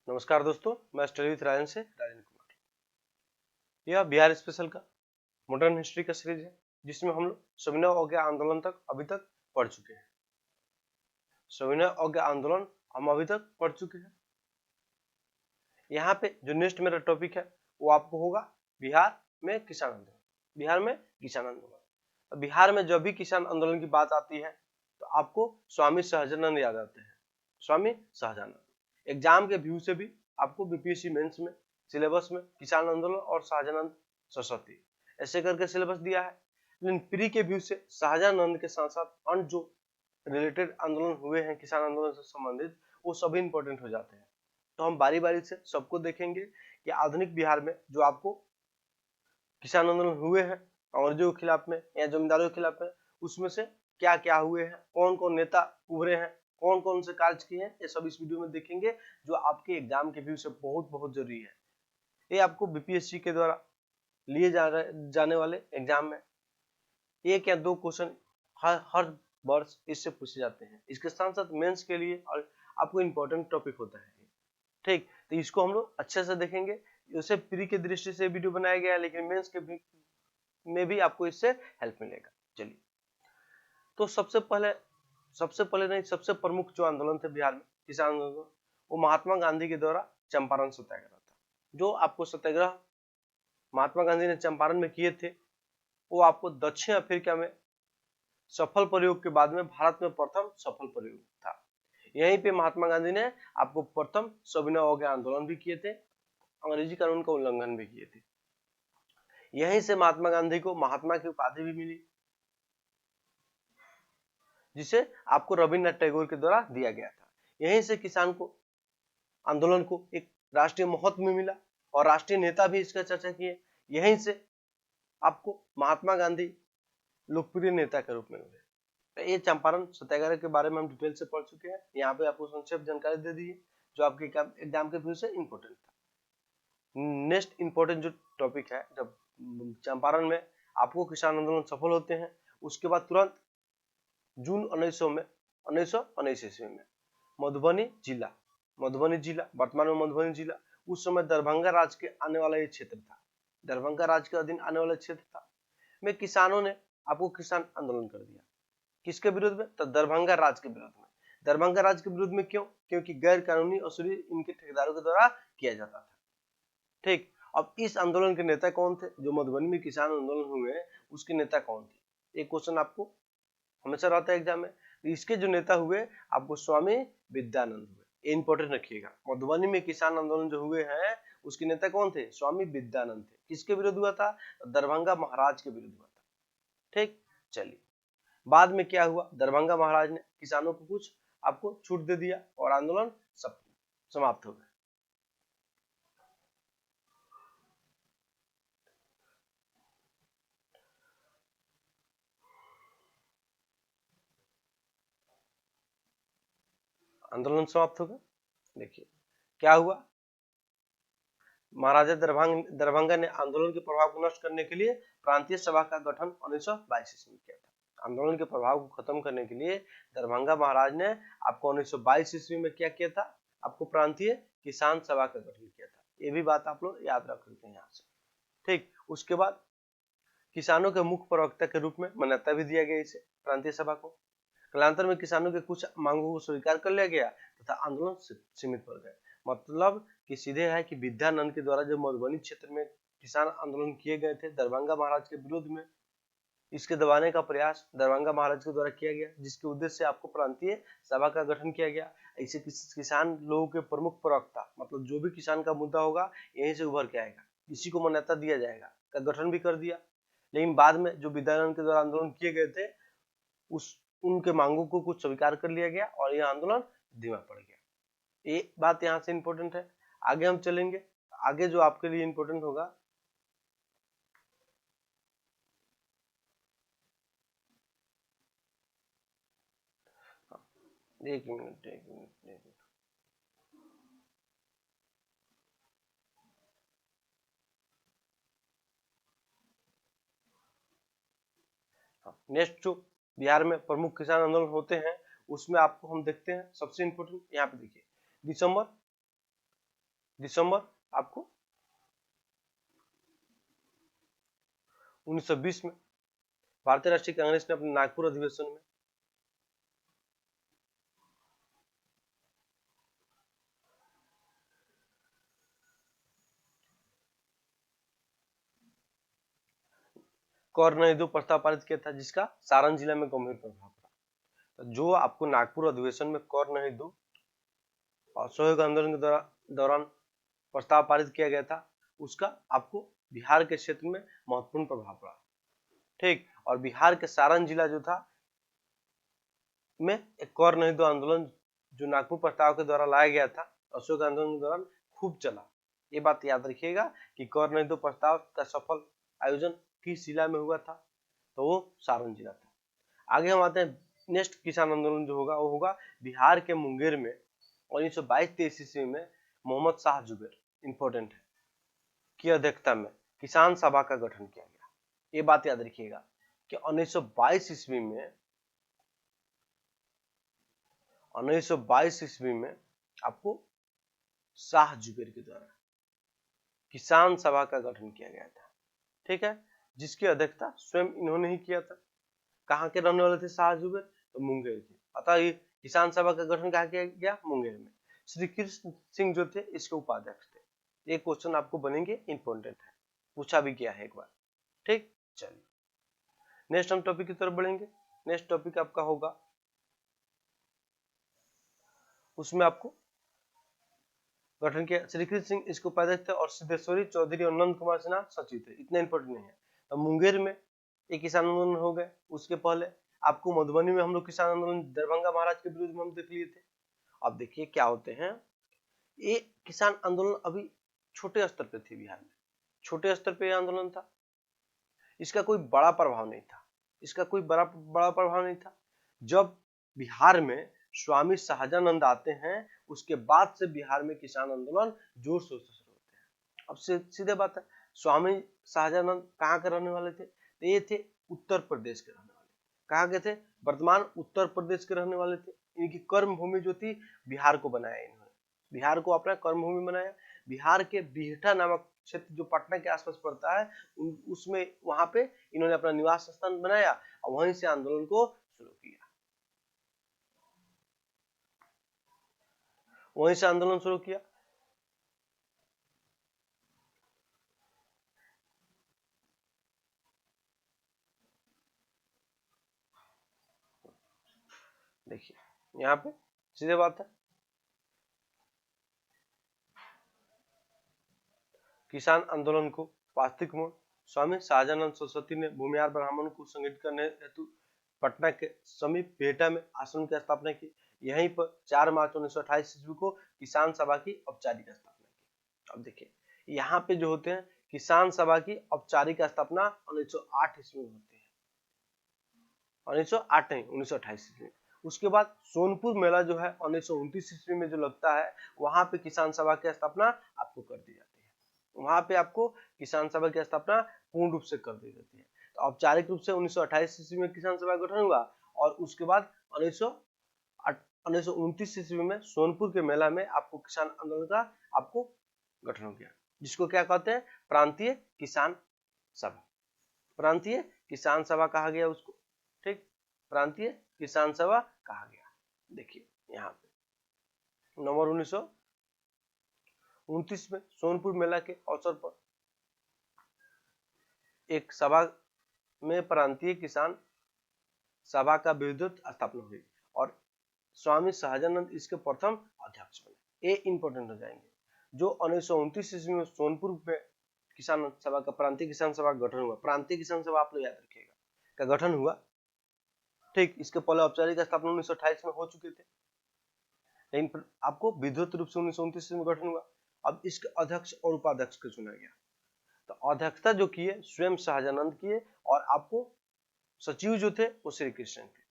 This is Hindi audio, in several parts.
नमस्कार दोस्तों, मैं स्टडी विथ राजन से राजेंद्र कुमार। यह बिहार स्पेशल का मॉडर्न हिस्ट्री का सीरीज है जिसमें हम लोग सविनय अवज्ञा आंदोलन तक अभी तक पढ़ चुके हैं। सविनय अवज्ञा आंदोलन हम अभी तक पढ़ चुके हैं। यहाँ पे जो नेक्स्ट मेरा टॉपिक है वो आपको होगा बिहार में किसान आंदोलन। बिहार में किसान आंदोलन। बिहार में जब भी किसान आंदोलन की बात आती है तो आपको स्वामी सहजानंद याद आते हैं। स्वामी सहजानंद एग्जाम के व्यू से भी आपको बीपीएससी मेंस में सिलेबस में किसान आंदोलन और सहजानंद सरस्वती ऐसे करके सिलेबस दिया है। लेकिन प्री के व्यू से सहजानंद के साथ साथ अन्य जो रिलेटेड आंदोलन हुए हैं किसान आंदोलन से संबंधित वो सभी इंपॉर्टेंट हो जाते हैं। तो हम बारी बारी से सबको देखेंगे कि आधुनिक बिहार में जो आपको किसान आंदोलन हुए हैं अंग्रेजों के खिलाफ में या जमींदारों के खिलाफ में उसमें से क्या क्या हुए हैं, कौन कौन नेता उभरे हैं, कौन कौन से कार्य किए हैं, ये सब इस वीडियो में देखेंगे जो आपके एग्जाम के व्यू से बहुत बहुत जरूरी है। ये आपको बीपीएससी के द्वारा लिए जाने वाले एग्जाम में एक या दो क्वेश्चन हर वर्ष इससे पूछे जाते हैं। इसके साथ साथ मेंस के लिए और आपको इम्पोर्टेंट टॉपिक होता है। ठीक, तो इसको हम लोग अच्छे से देखेंगे। उसे प्री की दृष्टि से वीडियो बनाया गया है लेकिन मेंस के में भी आपको इससे हेल्प मिलेगा। चलिए, तो सबसे पहले नहीं, सबसे प्रमुख जो आंदोलन थे बिहार में किसान आंदोलन वो महात्मा गांधी के द्वारा चंपारण सत्याग्रह था। जो आपको सत्याग्रह महात्मा गांधी ने चंपारण में किए थे वो आपको दक्षिण अफ्रीका में सफल प्रयोग के बाद में भारत में प्रथम सफल प्रयोग था। यहीं पे महात्मा गांधी ने आपको प्रथम सविनय अवज्ञा आंदोलन भी किए थे, अंग्रेजी कानून का उल्लंघन भी किए थे। यहीं से महात्मा गांधी को महात्मा की उपाधि भी मिली जिसे आपको रविन्द्रनाथ टैगोर के द्वारा दिया गया था। यहीं से किसान को आंदोलन को एक राष्ट्रीय महत्व में मिला और राष्ट्रीय नेता भी इसका चर्चा किए। यहीं से आपको महात्मा गांधी लोकप्रिय नेता के रूप में हुए। तो ये चंपारण सत्याग्रह के बारे में हम डिटेल से पढ़ चुके हैं। यहाँ पे आपको संक्षिप्त जानकारी दे दी है जो आपके एग्जाम के व्यू से इंपॉर्टेंट था। नेक्स्ट इंपॉर्टेंट जो टॉपिक है, जब चंपारण में आपको किसान आंदोलन सफल होते हैं उसके बाद तुरंत जून 1919 ईस्वी में मधुबनी जिला वर्तमान में मधुबनी जिला, उस समय दरभंगा राज्य के आने वाला ये क्षेत्र था, दरभंगा राज्य के अधीन आने वाला क्षेत्र था, में किसानों ने आपको किसान आंदोलन कर दिया। किसके विरोध में? तो दरभंगा राज्य के विरोध में। दरभंगा राज्य के विरोध में क्यों? क्योंकि गैर कानूनी वसूली इनके ठेकेदारों के द्वारा किया जाता था। ठीक, अब इस आंदोलन के नेता कौन थे? जो मधुबनी में किसान आंदोलन हुए उसके नेता कौन थे? एक क्वेश्चन आपको हमेशा रहता है एग्जाम में। इसके जो नेता हुए आपको स्वामी विद्यानंद हुए, ये इंपॉर्टेंट रखिएगा। मधुबनी में किसान आंदोलन जो हुए हैं उसके नेता कौन थे? स्वामी विद्यानंद थे। किसके विरुद्ध हुआ था? दरभंगा महाराज के विरुद्ध हुआ था। ठीक, चलिए, बाद में क्या हुआ? दरभंगा महाराज ने किसानों को कुछ आपको छूट दे दिया और आंदोलन समाप्त हो गया। आंदोलन समाप्त हो गया। देखिए क्या हुआ, महाराजा दरभंगा ने आंदोलन के प्रभाव को नष्ट करने के लिए प्रांतीय सभा का गठन 1922 ईस्वी में किया था। आंदोलन के प्रभाव को खत्म करने के लिए दरभंगा महाराज ने आपको 1922 ईस्वी में क्या किया था? आपको प्रांतीय किसान सभा का गठन किया था। ये भी बात आप लोग याद रख लेते हैं यहाँ से। ठीक, उसके बाद किसानों के मुख्य प्रवक्ता के रूप में मान्यता भी दिया गया इसे प्रांतीय सभा को। कालांतर में किसानों के कुछ मांगों को स्वीकार कर लिया गया तथा आंदोलन सीमित हो गए। मतलब कि सीधे है कि विद्यानंद के द्वारा जो मधुबनी क्षेत्र में किसान आंदोलन किए गए थे दरभंगा महाराज के विरोध में, इसके दबाने का प्रयास दरभंगा महाराज के द्वारा किया गया जिसके उद्देश्य से आपको प्रांतीय सभा का गठन किया गया। ऐसे किसान लोगों के प्रमुख प्रवक्ता, मतलब जो भी किसान का मुद्दा होगा यहीं से उभर के आएगा, इसी को मान्यता दिया जाएगा, का गठन भी कर दिया। लेकिन बाद में जो विद्यानंद के द्वारा आंदोलन किए गए थे उनके मांगों को कुछ स्वीकार कर लिया गया और यह आंदोलन धीमा पड़ गया। ये बात यहाँ से इंपॉर्टेंट है। आगे हम चलेंगे, आगे जो आपके लिए इंपॉर्टेंट होगा एक मिनट नेक्स्ट जो बिहार में प्रमुख किसान आंदोलन होते हैं उसमें आपको हम देखते हैं सबसे इंपॉर्टेंट यहाँ पे देखिए दिसंबर दिसंबर आपको 1920 में भारतीय राष्ट्रीय कांग्रेस ने अपने नागपुर अधिवेशन में कर नहीं दो प्रस्ताव पारित किया था, जिसका सारण जिला में गंभीर प्रभाव पड़ा। तो जो आपको नागपुर अधिवेशन में कर नहीं दो और असहयोग आंदोलन के दौरान प्रस्ताव पारित किया गया था, उसका आपको बिहार के क्षेत्र में महत्वपूर्ण प्रभाव पड़ा। ठीक, और बिहार के सारण जिला जो था में एक कर नहीं दो आंदोलन जो नागपुर प्रस्ताव के द्वारा लाया गया था, असहयोग आंदोलन के दौरान खूब चला। ये बात याद रखिएगा कि कर नहीं दो प्रस्ताव का सफल आयोजन किस जिला में हुआ था, तो वो सारण जिला था। आगे हम आते हैं, नेक्स्ट किसान आंदोलन जो होगा वो होगा बिहार के मुंगेर में 1922-23 ईस्वी में मोहम्मद शाह जुबैर इंपॉर्टेंट है की अध्यक्षता में किसान सभा का गठन किया गया। ये बात याद रखिएगा कि 1922 ईस्वी में आपको शाह जुबैर के द्वारा किसान सभा का गठन किया गया था। ठीक है, जिसकी अध्यक्षता स्वयं इन्होंने ही किया था। कहाँ के रहने वाले थे शाह जुबैर? तो मुंगेर के। अतः ये किसान सभा का गठन कहाँ किया गया? मुंगेर में। श्री कृष्ण सिंह जो थे इसके उपाध्यक्ष थे। ये क्वेश्चन आपको बनेंगे, इंपॉर्टेंट है, पूछा भी किया है एक बार। ठीक, चलिए नेक्स्ट हम टॉपिक की तरफ बढ़ेंगे। नेक्स्ट टॉपिक आपका होगा, उसमें आपको गठन किया श्री कृष्ण सिंह इसको उपाध्यक्ष थे और सिद्धेश्वरी चौधरी और नंद कुमार सिन्हा सचिव थे। इतना इंपॉर्टेंट नहीं है। तो मुंगेर में एक किसान आंदोलन हो गए। उसके पहले आपको मधुबनी में हम लोग किसान आंदोलन दरभंगा महाराज के विरुद्ध में हम देख लिए थे। अब देखिए क्या होते हैं, ये किसान आंदोलन अभी छोटे स्तर पे थी बिहार में, छोटे स्तर पे आंदोलन था, इसका कोई बड़ा प्रभाव नहीं था, इसका कोई बड़ा प्रभाव नहीं था। जब बिहार में स्वामी शाहजानंद आते हैं उसके बाद से बिहार में किसान आंदोलन जोर शोर से शुरू होते हैं। अब सीधे बात है, स्वामी शाहजानंद कहाँ के रहने वाले थे? तो ये थे उत्तर प्रदेश के रहने वाले। कहाँ के थे? वर्तमान उत्तर प्रदेश के रहने वाले थे। इनकी कर्म भूमि जो थी बिहार को बनाया इन्होंने, बिहार को अपना कर्म भूमि बनाया। बिहार के बिहटा नामक क्षेत्र जो पटना के आसपास पड़ता है उसमें वहां पे इन्होंने अपना निवास स्थान बनाया और वहीं से आंदोलन को शुरू किया। वहीं से आंदोलन शुरू किया। देखिए यहाँ पे सीधे बात है, किसान आंदोलन को वास्तविक मोड़ स्वामी शाहजानंद सरस्वती ने भूमिहार ब्राह्मण को संगठित करने हेतु पटना के समीप बिहटा में आश्रम की स्थापना की। यहीं पर 4 मार्च 1928 ईस्वी को किसान सभा की औपचारिक स्थापना की। अब देखिए यहाँ पे जो होते हैं किसान सभा की औपचारिक स्थापना 1908 ईस्वी में होती है, 1908 नहीं 1928 ईस्वी। उसके बाद सोनपुर मेला जो है 1929 ईस्वी में जो लगता है, वहां पे किसान सभा की स्थापना आपको कर दी जाती है। वहां पे आपको किसान सभा की स्थापना पूर्ण रूप से कर दी जाती है। तो औपचारिक रूप से 1928 ईस्वी में किसान सभा गठन हुआ और उसके बाद 1929 ईस्वी में सोनपुर के मेला में आपको किसान आंदोलन का आपको गठन हो गया, जिसको क्या कहते हैं? प्रांतीय किसान सभा। प्रांतीय किसान सभा कहा गया उसको। ठीक, प्रांतीय किसान सभा कहा गया। देखिए यहाँ पे नवंबर 1929 में सोनपुर मेला के अवसर पर एक सभा में प्रांतीय किसान सभा का विद्युत स्थापना हुई और स्वामी शाहजानंद इसके प्रथम अध्यक्ष बने। ये इंपॉर्टेंट हो जाएंगे। जो 1929 ईस्वी में सोनपुर में किसान सभा का प्रांतीय किसान सभा गठन हुआ, प्रांतीय किसान सभा आप लोग याद रखिएगा का गठन हुआ। ठीक, इसके पहले औपचारिक स्थापना 1928 में हो चुके थे, लेकिन आपको विद्युत रूप से 1929 में गठन हुआ। अब इसके अध्यक्ष और उपाध्यक्ष को चुना गया। तो अध्यक्षता जो किए स्वयं शाहजानंद किए और आपको सचिव जो थे वो श्री कृष्ण थे।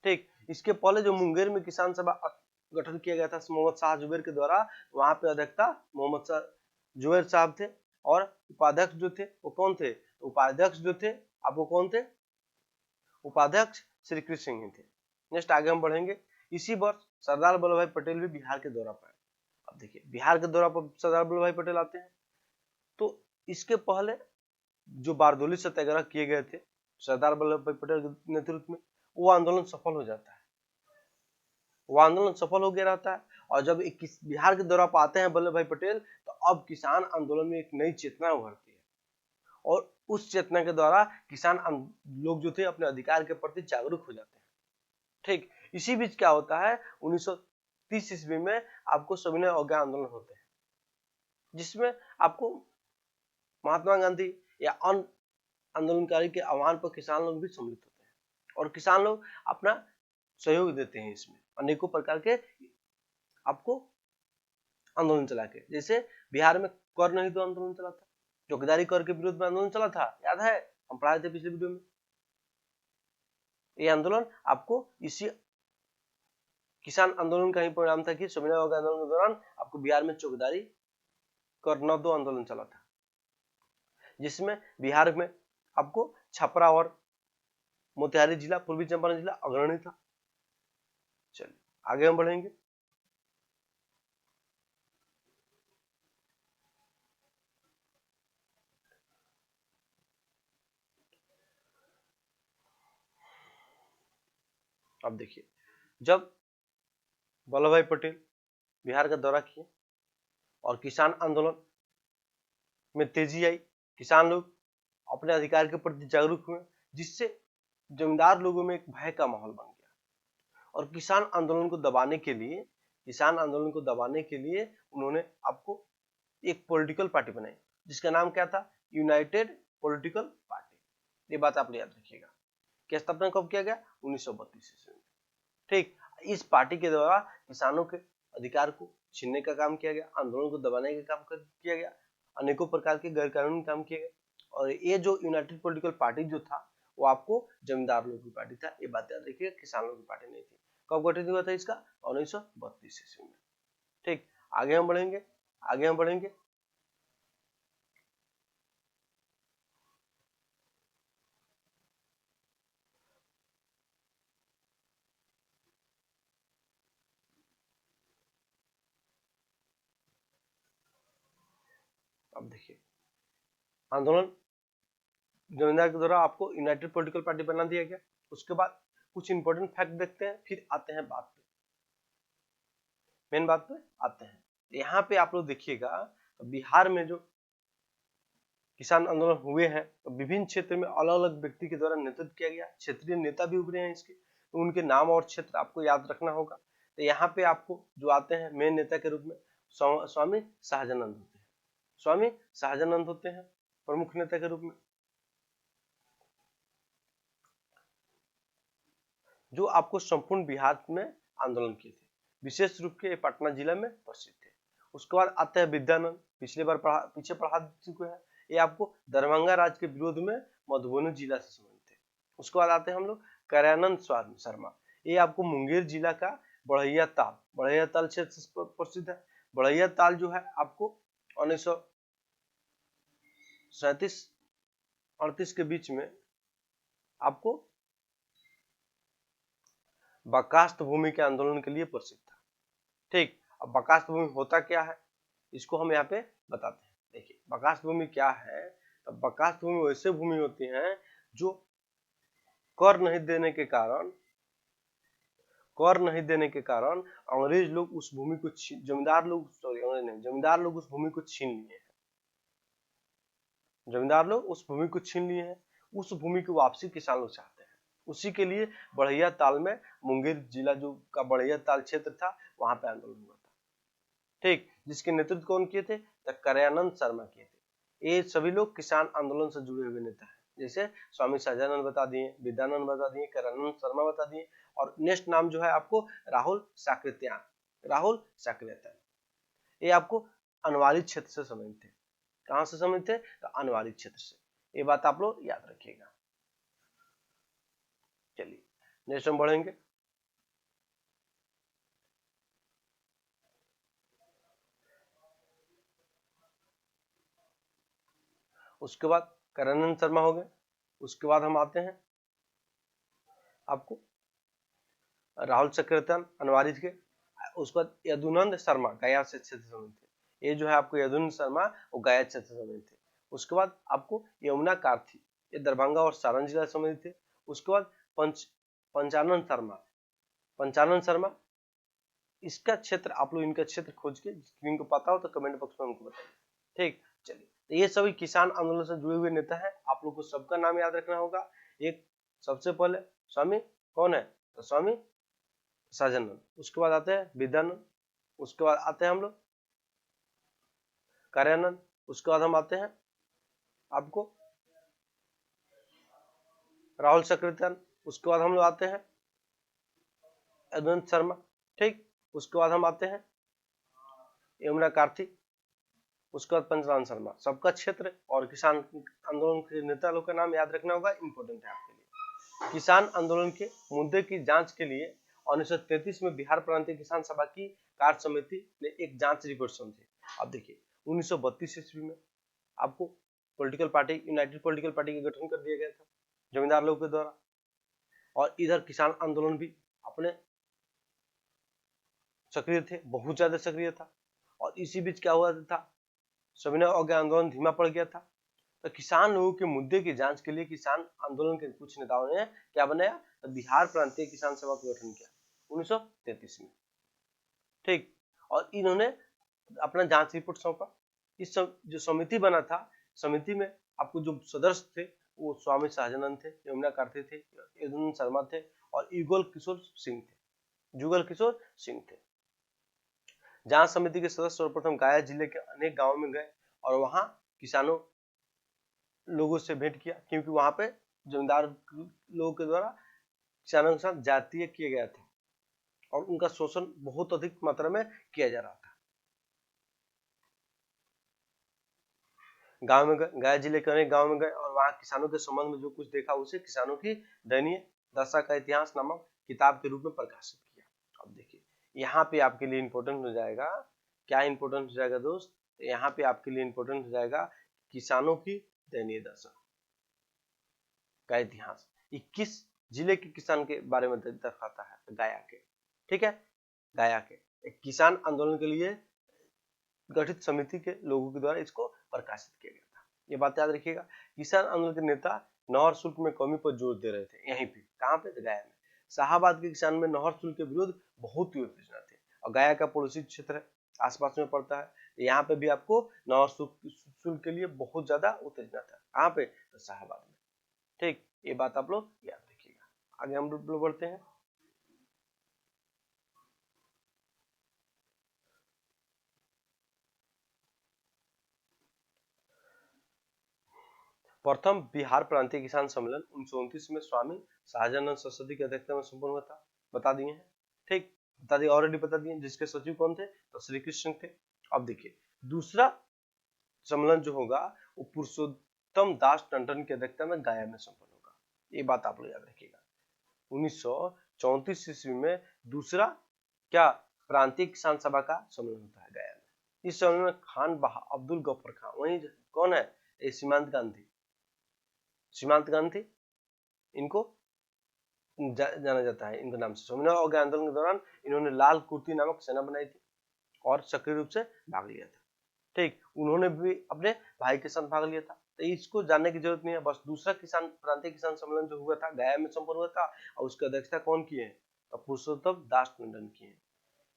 ठीक, इसके पहले जो मुंगेर में किसान सभा गठन किया गया था मोहम्मद शाह जुबैर के द्वारा, वहां पे अध्यक्षता मोहम्मद शाह जुबैर साहब थे और उपाध्यक्ष जो थे वो कौन थे? उपाध्यक्ष जो थे आपको कौन थे? उपाध्यक्ष श्री कृष्ण सिंह थे। नेक्स्ट आगे हम बढ़ेंगे। इसी वर्ष सरदार वल्लभ भाई पटेल भी बिहार के दौरा पर आए अब देखिए बिहार के दौरा पर सरदार वल्लभ भाई पटेल आते हैं, तो इसके पहले जो बारदोली सत्याग्रह किए गए थे सरदार वल्लभ भाई पटेल के नेतृत्व में, वो आंदोलन सफल हो जाता है, वो आंदोलन सफल हो गया रहता है। और जब बिहार के दौरा पर आते हैं वल्लभ भाई पटेल, तो अब किसान आंदोलन में एक नई चेतना उभरती है और उस चेतना के द्वारा किसान लोग जो थे अपने अधिकार के प्रति जागरूक हो जाते हैं। ठीक इसी बीच क्या होता है, 1930 ईस्वी में आपको सविनय अवज्ञा आंदोलन होते हैं, जिसमें आपको महात्मा गांधी या अन्य आंदोलनकारी के आह्वान पर किसान लोग भी सम्मिलित होते हैं और किसान लोग अपना सहयोग देते हैं। इसमें अनेकों प्रकार के आपको आंदोलन चला के, जैसे बिहार में कर नहीं तो आंदोलन चला था, चौकीदारी कर के विरोध में आंदोलन चला था, याद है, हम पढ़ाए थे पिछले वीडियो में। ये आंदोलन आपको इसी किसान आंदोलन का ही परिणाम था कि सविनय अवज्ञा आंदोलन के दौरान आपको बिहार में चौकीदारी कर न दो आंदोलन चला था, जिसमें बिहार में आपको छपरा और मोतिहारी जिला, पूर्वी चंपारण जिला अग्रणी था। चलिए आगे हम बढ़ेंगे। अब देखिए जब वल्लभ भाई पटेल बिहार का दौरा किए और किसान आंदोलन में तेजी आई, किसान लोग अपने अधिकार के प्रति जागरूक हुए, जिससे जमींदार लोगों में एक भय का माहौल बन गया और किसान आंदोलन को दबाने के लिए उन्होंने आपको एक पॉलिटिकल पार्टी बनाई, जिसका नाम क्या था, यूनाइटेड पॉलिटिकल पार्टी। ये बात आप याद रखिएगा कि स्थापना कब किया गया, 1932 ईस्वी में। ठीक इस पार्टी के द्वारा किसानों के अधिकार को छीनने का काम किया गया, आंदोलन को दबाने का काम किया गया, अनेकों प्रकार के गैर कानूनी काम किए गए। और ये जो यूनाइटेड पॉलिटिकल पार्टी जो था वो आपको जमींदार लोगों की पार्टी था, ये बात याद रखिएगा, किसान लोगों की पार्टी नहीं थी। कब गठित हुआ था इसका, 1932 ईस्वी में। ठीक आगे हम बढ़ेंगे। अब देखिए आंदोलन जमींदार के द्वारा आपको यूनाइटेड पॉलिटिकल पार्टी बना दिया गया। उसके बाद कुछ इंपॉर्टेंट फैक्ट देखते हैं, फिर आते हैं मेन बात पे आते हैं। यहाँ पे आप लोग देखिएगा बिहार में जो किसान आंदोलन हुए हैं, तो विभिन्न क्षेत्र में अलग अलग व्यक्ति के द्वारा नेतृत्व किया गया, क्षेत्रीय नेता भी उभरे हैं इसके, तो उनके नाम और क्षेत्र आपको याद रखना होगा। तो यहाँ पे आपको जो आते हैं मेन नेता के रूप में स्वामी सहजानंद होते हैं, स्वामी सहजानंद होते हैं प्रमुख नेता के रूप में, जो आपको संपूर्ण बिहार में आंदोलन किए थे, विशेष रूप के पटना जिला में प्रसिद्ध थे। उसके बाद आते हैं विद्यानंद, पीछे पढ़ा चुके हैं, ये आपको दरभंगा राज के विरोध में मधुबनी जिला से संबंधित थे। उसके बाद आते हैं हम लोग करयानंद शर्मा, ये आपको मुंगेर जिला का बढ़ैया ताल क्षेत्र से प्रसिद्ध है। बढ़ैया ताल जो है आपको 1937-38 के बीच में आपको बर्खास्त भूमि के आंदोलन के लिए प्रसिद्ध था। ठीक अब बर्खास्त भूमि होता क्या है, इसको हम यहाँ पे बताते हैं। देखिए बर्खास्त भूमि क्या है, तो बर्खास्त भूमि वैसे भूमि होती हैं जो कर नहीं देने के कारण अंग्रेज लोग उस भूमि को जमींदार लोग उस भूमि को छीन लिए हैं। उस भूमि की वापसी किसान लोग चाहते हैं। उसी के लिए बढ़ैया ताल में मुंगेर जिला जो का बढ़ैया ताल क्षेत्र था, वहां पे आंदोलन हुआ था। ठीक जिसके नेतृत्व कौन किए थे, तो करयानंद शर्मा किए थे। ये सभी लोग किसान आंदोलन से जुड़े हुए नेता हैं, जैसे स्वामी सहजानंद बता दिए, विद्यानंद बता दिए, करयानंद शर्मा बता दिए, और नेक्स्ट नाम जो है आपको राहुल साकृत्यायन, ये आपको अनवारी क्षेत्र से संबंधित थे। कहां से संबंधित थे, तो अनवारी क्षेत्र से। ये बात आप लोग याद रखिएगा। चलिए नेक्स्ट हम बढ़ेंगे। उसके बाद करयानंद शर्मा हो गए। उसके बाद हम आते हैं आपको राहुल साकृत्यायन अनवारी के। उसके बाद यदुनंद शर्मा गया से क्षेत्र संबंधी थे। ये जो है आपको यदुनंद शर्मा वो गया क्षेत्र संबंधी थे। उसके बाद आपको यमुना कार्थी ये दरभंगा और सारण जिला संबंधी थे। उसके बाद पंचानन शर्मा, पंचानन शर्मा इसका क्षेत्र आप लोग इनका क्षेत्र खोज के जिनको पता हो तो कमेंट बॉक्स में हमको बताइए। ठीक, चलिए तो ये सभी किसान आंदोलन से जुड़े हुए नेता हैं, आप लोग को सबका नाम याद रखना होगा। एक सबसे पहले स्वामी कौन है, तो स्वामी सहजानंद, उसके बाद आते हैं विद्यानंद, उसके बाद आते हैं हम लोग कार्यानंद, उसके बाद हम आते हैं आपको राहुल सक्रेतियान, उसके बाद हम लोग आते हैं यदुवंत शर्मा। ठीक, उसके बाद हम आते हैं यमुना कार्तिक, उसके बाद पंचानन शर्मा। सबका क्षेत्र और किसान आंदोलन के नेता लोग का नाम याद रखना होगा, इंपॉर्टेंट है आपके लिए। किसान आंदोलन के मुद्दे की जांच के लिए 1933 में बिहार प्रांतीय किसान सभा की कार्य समिति ने एक जांच रिपोर्ट समझी। अब देखिए 1932 ईस्वी में आपको political party United political party का गठन कर दिया गया था जमींदार लोगों के द्वारा, और इधर किसान आंदोलन भी अपने सक्रिय थे, बहुत ज्यादा सक्रिय था। और इसी बीच क्या हुआ था, सविनय अवज्ञा आंदोलन धीमा पड़ गया था। तो किसान लोगों के मुद्दे की जांच के लिए किसान आंदोलन के कुछ नेताओं ने क्या बनाया, तो बिहार प्रांतीय किसान सभा का गठन किया 1933 में। ठीक, और इन्होंने अपना जांच रिपोर्ट सौंपा। इस जो समिति बना था, समिति में आपको जो सदस्य थे वो स्वामी सहजानंद थे, यमुना कार्ती थे, यदुवंत शर्मा थे और युगल किशोर सिंह थे, जुगल किशोर सिंह थे। जांच समिति के सदस्य सर्वप्रथम गया जिले के अनेक गांवों में गए और वहां किसानों लोगों से भेंट किया, क्योंकि वहां पे जमींदार लोगों के द्वारा किसानों के साथ जातीय किया गया था और उनका शोषण बहुत अधिक मात्रा में किया जा रहा था। गांव में गए, गया जिले के अनेक गांव में गए और वहां किसानों के संबंध में जो कुछ देखा उसे किसानों की दयनीय दशा का इतिहास नामक किताब के रूप में प्रकाशित किया। अब देखिए यहाँ पे आपके लिए इंपॉर्टेंट हो जाएगा, क्या इंपॉर्टेंट हो जाएगा दोस्त, यहाँ पे आपके लिए इंपॉर्टेंट हो जाएगा किसानों की दयनीय दशा का इतिहास। 21 जिले के किसान के बारे में दर्शाता है, गया के। ठीक है, गया के एक किसान आंदोलन के लिए गठित समिति के लोगों के द्वारा इसको प्रकाशित किया गया था। ये बात याद रखिएगा। किसान आंदोलन के नेता नहर शुल्क में कमी पर जोर दे रहे थे, यहीं पे कहाँ पे, गया में। शाहाबाद के किसान में नहर शुल्क के विरुद्ध बहुत ही उत्तेजना थी और गया का पड़ोसी क्षेत्र है, आसपास में पड़ता है, यहाँ पे भी आपको नहर शुल्क के लिए बहुत ज्यादा उत्तेजना था। कहाँ पे, तो शाहाबाद में। ठीक, ये बात आप लोग याद रखिएगा। आगे हम लोग बढ़ते हैं। प्रथम बिहार प्रांतीय किसान सम्मेलन 1929 में स्वामी सहजानंद सरस्वती की अध्यक्षता में संपन्न हुआ था, बता दिए हैं। ठीक, बता दिए, ऑलरेडी बता दिए। जिसके सचिव कौन थे, तो श्री कृष्ण थे। अब देखिए दूसरा सम्मेलन जो होगा वो पुरुषोत्तम दास टंडन की अध्यक्षता में गया में संपन्न होगा, ये बात आप लोग याद रखिएगा। 1934 ईस्वी में दूसरा क्या प्रांतीय किसान सभा का सम्मेलन होता है गया में। इस सम्मेलन में खान अब्दुल गफर खान, वही कौन है, सीमांत गांधी, सीमांत गांधी इनको जाना जाता है इनके नाम से। सविनय अवज्ञा आंदोलन के दौरान इन्होंने लाल कुर्ती नामक सेना बनाई थी और सक्रिय रूप से भाग लिया था। ठीक, उन्होंने भी अपने भाई के साथ भाग लिया था, तो इसको जानने की जरूरत नहीं है। बस दूसरा किसान प्रांतीय किसान सम्मेलन जो हुआ था गया में संपन्न हुआ था और उसकी अध्यक्षता कौन की है, तो पुरुषोत्तम दास टंडन की है।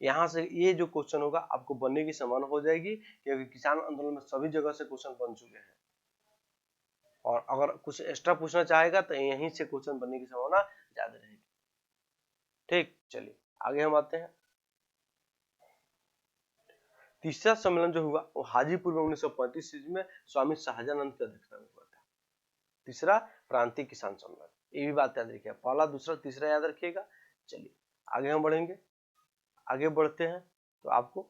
यहाँ से ये जो क्वेश्चन होगा आपको बनने की संभावना हो जाएगी, क्योंकि किसान आंदोलन में सभी जगह से क्वेश्चन बन चुके हैं और अगर कुछ एक्स्ट्रा पूछना चाहेगा तो यहीं से क्वेश्चन बनने की संभावना ज्यादा रहेगी। ठीक, चलिए आगे हम आते हैं। तीसरा सम्मेलन जो हुआ वो हाजीपुर में 1935 ईस्वी में स्वामी सहजानंद की अध्यक्षता में हुआ था। तीसरा प्रांतीय किसान सम्मेलन, ये भी बात याद रखिएगा, पहला दूसरा तीसरा याद रखिएगा। चलिए आगे हम बढ़ेंगे, आगे बढ़ते हैं तो आपको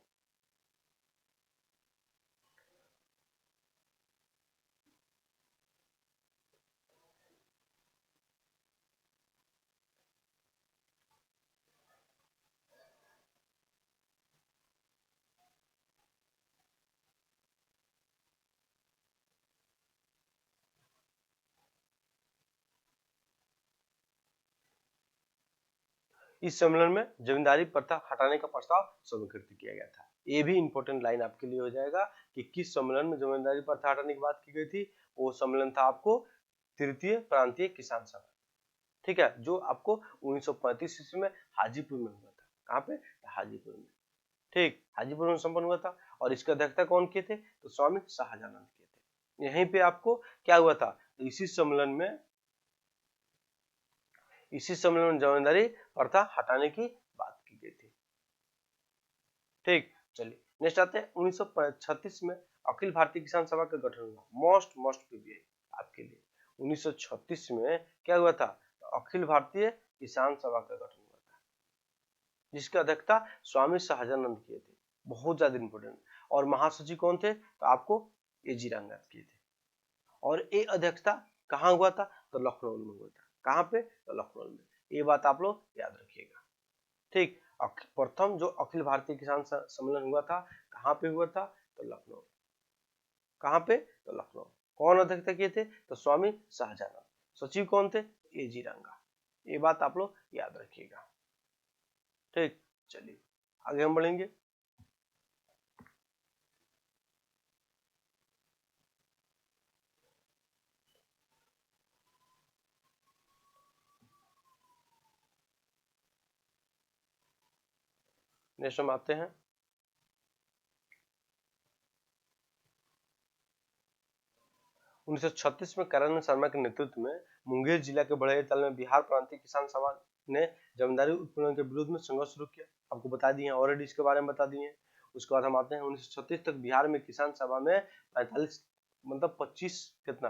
इस सम्मेलन में जमींदारी प्रथा हटाने का प्रस्ताव स्वीकृत किया गया था। ये भी इंपॉर्टेंट लाइन आपके लिए हो जाएगा कि किस सम्मेलन में जमींदारी प्रथा हटाने की बात की गई थी। वो सम्मेलन था आपको तृतीय प्रांतीय किसान सभा, ठीक है, जो आपको 1935 ईस्वी में हाजीपुर में हुआ था। कहाँ पे? हाजीपुर में, ठीक, हाजीपुर में संपन्न हुआ था। और इसका अध्यक्षता कौन किए थे? तो स्वामी शाहजानंद किए थे। यहीं पे आपको क्या हुआ था? तो इसी सम्मेलन में जमींदारी प्रथा हटाने की बात की गई थी। ठीक, चलिए नेक्स्ट आते हैं 1936 में अखिल भारतीय किसान सभा का गठन हुआ। मोस्ट पीवीआई आपके लिए 1936 में क्या हुआ था? तो अखिल भारतीय किसान सभा का गठन हुआ था, जिसका अध्यक्षता स्वामी शाहजानंद किए थे। बहुत ज्यादा इंपोर्टेंट। और महासचिव कौन थे? तो आपको एजी रंगत किए थे। और ये अध्यक्षता कहाँ हुआ था? तो लखनऊ में हुआ था। कहाँ पे? तो लखनऊ में। ये बात आप लोग याद रखिएगा, ठीक। प्रथम जो अखिल भारतीय किसान सम्मेलन हुआ था, कहाँ पे हुआ था? तो लखनऊ। कहाँ पे? तो लखनऊ। कौन अध्यक्षता किए थे? तो स्वामी शाहजानंद। सचिव कौन थे? एजी रंगा। ये बात आप लोग याद रखिएगा, ठीक। चलिए आगे हम बढ़ेंगे। नेक्स्ट हम आते हैं 1936 में करण शर्मा के नेतृत्व में मुंगेर जिला के बड़े ताल में बिहार प्रांतीय किसान सभा ने जमींदारी उत्पीड़न के विरोध में संघर्ष शुरू किया। आपको बता दिए ऑलरेडी, इसके बारे में बता दिए। उसके बाद हम आते हैं 1936 तक बिहार में किसान सभा में 45 मतलब 25 कितना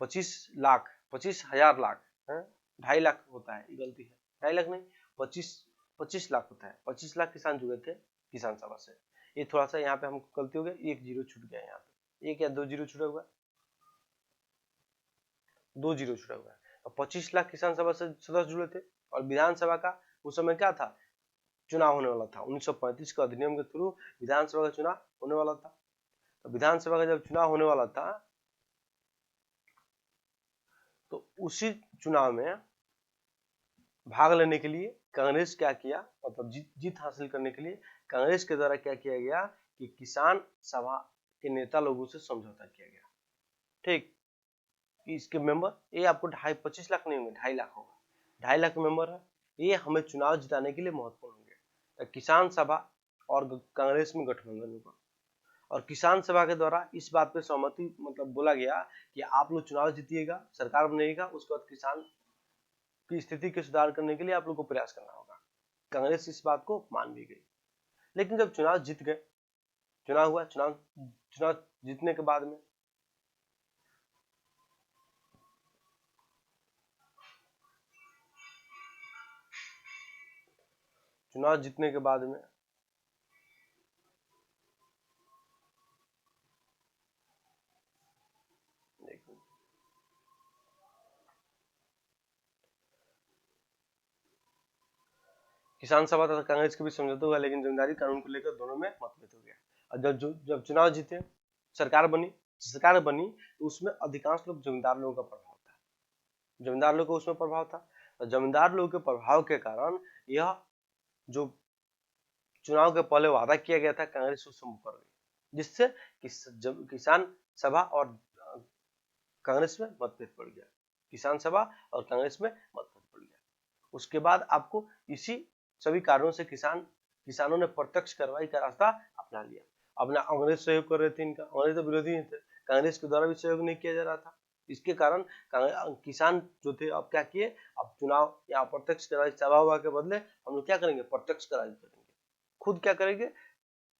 25,000 लाख है, 2.5 लाख होता है, गलती है, 2.5 लाख नहीं, 25 लाख होता है। 25 लाख किसान जुड़े थे किसान सभा से। ये थोड़ा सा यहाँ पे हमको गलती हो गई, एक जीरो छूट गया, यहाँ पे एक या 2 जीरो छूटा हुआ, 2 जीरो छूटा हुआ है। 25 लाख किसान सभा से सदस्य जुड़े थे। और विधानसभा का उस समय क्या था? चुनाव होने वाला था। 1935 का अधिनियम के थ्रू विधानसभा का चुनाव होने वाला था। तो विधानसभा का जब चुनाव होने वाला था, तो उसी चुनाव में भाग लेने के लिए कांग्रेस क्या किया, मतलब जीत हासिल करने के लिए कांग्रेस के द्वारा क्या किया गया कि किसान सभा के नेता लोगों से समझौता किया गया, ठीक। इसके मेंबर ये आपको 25 लाख नहीं होंगे, 2.5 लाख होगा। 2.5 लाख मेंबर है, ये हमें चुनाव जिताने के लिए महत्वपूर्ण होंगे। तो किसान सभा और कांग्रेस में गठबंधन होगा। और किसान सभा के द्वारा इस बात पे सहमति मतलब बोला गया कि आप लोग चुनाव जीतिएगा, सरकार बनेगा, उसके बाद किसान की स्थिति के सुधार करने के लिए आप लोग को प्रयास करना होगा। कांग्रेस इस बात को मान भी गई। लेकिन जब चुनाव जीत गए, चुनाव हुआ, चुनाव जीतने के बाद में किसान सभा तथा कांग्रेस के बीच समझौता हुआ, लेकिन जमींदारी कानून को लेकर दोनों में मतभेद हो गया। और जब चुनाव जीते, सरकार बनी तो उसमें अधिकांश लोग जमींदार लोगों का प्रभाव था, जमींदार लोगों का उसमें प्रभाव था। तो जमींदार लोगों के प्रभाव के कारण यह जो चुनाव के पहले वादा किया गया था, कांग्रेस उससे मुकर गई, जिससे किसान सभा और कांग्रेस में मतभेद पड़ गया। किसान सभा और कांग्रेस में मतभेद पड़ गया। उसके बाद आपको इसी सभी कारणों से किसानों ने प्रत्यक्ष कार्रवाई का रास्ता अपना लिया। अपना अंग्रेज सहयोग कर रहे थे, इनका अंग्रेज तो विरोधी थे, कांग्रेस के द्वारा भी सहयोग नहीं किया जा रहा था। इसके कारण किसान जो थे अब क्या किए, अब चुनाव या अप्रत्यक्ष कार्रवाई सभा के बदले हम लोग क्या करेंगे, प्रत्यक्ष कार्रवाई करेंगे। खुद क्या करेंगे,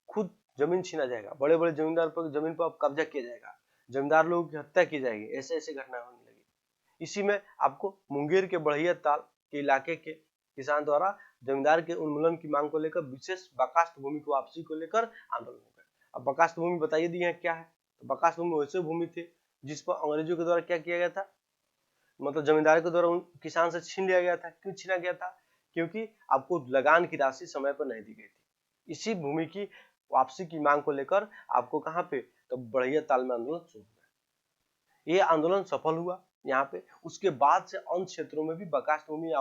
खुद जमीन छीना जाएगा, बड़े बड़े जमींदार पर जमीन पर कब्जा किया जाएगा, जमींदार लोगों की हत्या की जाएगी, ऐसे ऐसे घटना होने लगी। इसी में आपको मुंगेर के बढ़िया ताल के इलाके के किसान द्वारा जमींदार के उन्मूलन की मांग को लेकर विशेष बर्खास्त भूमि को वापसी को लेकर आंदोलन हो गया। अब बर्खास्त भूमि बताइए दी है क्या है, तो बर्खास्त भूमि वैसे भूमि थे जिस पर अंग्रेजों के द्वारा क्या किया गया था, मतलब जमींदार के द्वारा किसान से छीन लिया गया था। क्यों छीना गया था? क्योंकि आपको लगान की राशि समय पर नहीं दी गई थी। इसी भूमि की वापसी की मांग को लेकर आपको कहां पे, तो बढ़िया ताल में आंदोलन शुरू हुआ। ये आंदोलन सफल हुआ यहाँ पे। उसके बाद से अन्य क्षेत्रों में भी बर्खास्त भूमि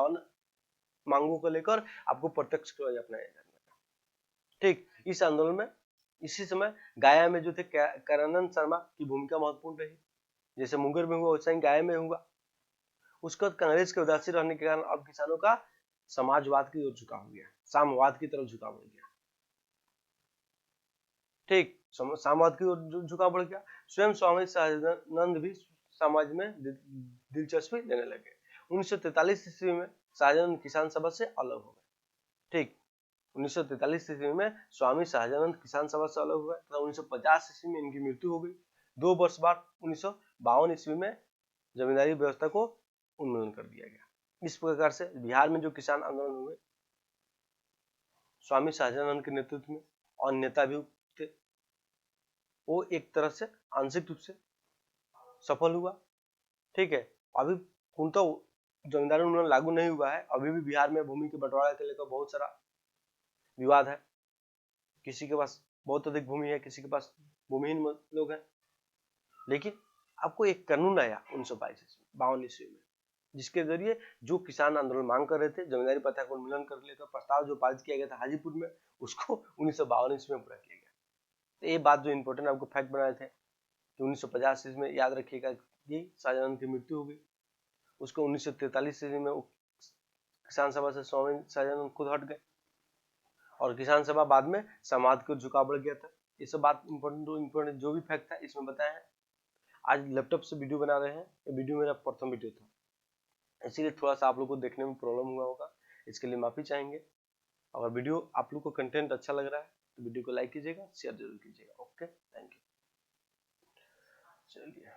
मांगों को लेकर आपको प्रत्यक्ष स्वराज अपनाया जाना था। ठीक, इस आंदोलन में इसी समय गाया में जो थे करणानंद शर्मा की भूमिका महत्वपूर्ण रही। जैसे मुंगेर में हुआ वैसा ही गाया में हुआ। उसके बाद कांग्रेस के उदासीन रहने के कारण अब किसानों का समाजवाद की ओर झुकाव हो गया, साम्यवाद की तरफ झुकाव बढ़ गया। ठीक, साम्यवाद की ओर झुकाव बढ़ गया। स्वयं स्वामी सहजानंद भी समाज में दिलचस्पी लेने लगे। 1943 ईस्वी में सहजानंद किसान सभा से अलग हो गए। ठीक, 1943 ईस्वी में स्वामी सहजानंद किसान सभा से अलग हुए तथा 1950 ईस्वी में इनकी मृत्यु हो गई। 2 वर्ष बाद 1952 ईस्वी में जमींदारी व्यवस्था को उन्मूलन कर दिया गया। इस प्रकार से बिहार में जो किसान आंदोलन हुए स्वामी सहजानंद के नेतृत्व में और नेता भी थे, वो एक तरह से आंशिक रूप से सफल हुआ। ठीक है, अभी पूर्णतः जमींदारी उन्मूलन लागू नहीं हुआ है। अभी भी बिहार में भूमि के बंटवारा को लेकर बहुत सारा विवाद है। किसी के पास बहुत अधिक भूमि है, किसी के पास भूमिहीन लोग हैं। लेकिन आपको एक कानून आया 1952 ईस्वी में, जिसके जरिए जो किसान आंदोलन मांग कर रहे थे जमींदारी प्रथा को उन्मूलन कर लेकर प्रस्ताव जो पारित किया गया था हाजीपुर में, उसको 1952 ईस्वी में पूरा किया गया। तो ये बात जो इंपॉर्टेंट आपको फैक्ट बनाए थे कि 1950 ईस्वी में याद रखिएगा ये सहजानंद की मृत्यु हो गई। उसको 1943 ईस्वी में किसान सभा से स्वामी सहजानंद खुद हट गए और किसान सभा बाद में समाज को झुकाव बढ़ गया था। ये सब बात इंपॉर्टेंट जो भी फैक्ट था इसमें बताया है। आज लैपटॉप से वीडियो बना रहे हैं, ये वीडियो मेरा प्रथम वीडियो था, इसीलिए थोड़ा सा आप लोग को देखने में प्रॉब्लम हुआ होगा, इसके लिए माफी चाहेंगे। अगर वीडियो आप लोग को कंटेंट अच्छा लग रहा है तो वीडियो को लाइक कीजिएगा, शेयर जरूर कीजिएगा। Okay, thank you. चलिए।